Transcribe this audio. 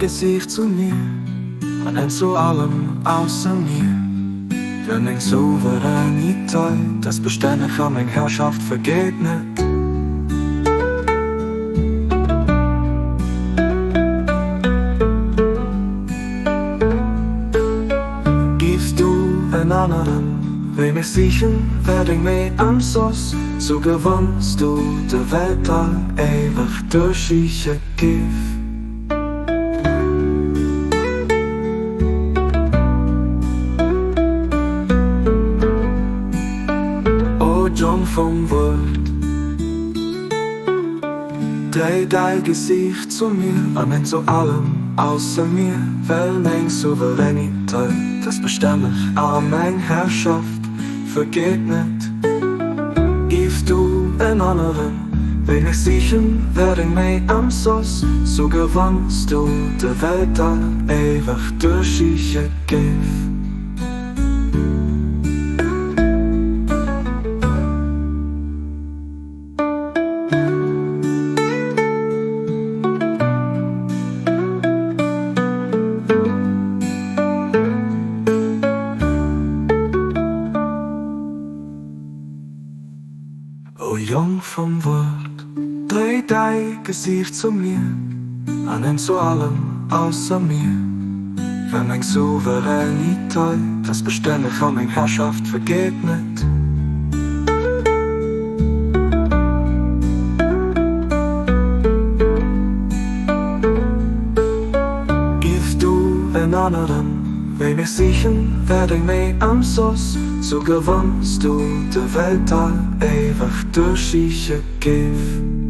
Gesicht zu mir, man nennt zu allem außer mir. Für mein Souveränität, das beständig an mein Herrschaft vergeht nicht. Gibst du einen anderen, will mich sicher, werd ich mehr ansonst. So gewannst du der Welt all ewig durch ich Gift. John vom Wort, dreh dein Gesicht zu mir, man nennt zu allem außer mir, weil mein Souveränität, das beständig an mein Herrschaft vergeht nicht. Gibst du einen anderen, will ich sicher, werd ich mehr am Soss, so gewannst du der Welt all ewig durch ich Gift. O Jung vom Wort, dreh dein Gesicht zu mir, man nennt zu allem außer mir. Wenn mein Souveränität, das beständig an mein Herrschaft vergeht nicht. Gibst du einen anderen, will mich sicher, werd ich mehr am Soss. So gewannst du der Welt all ewig durch ich Gift.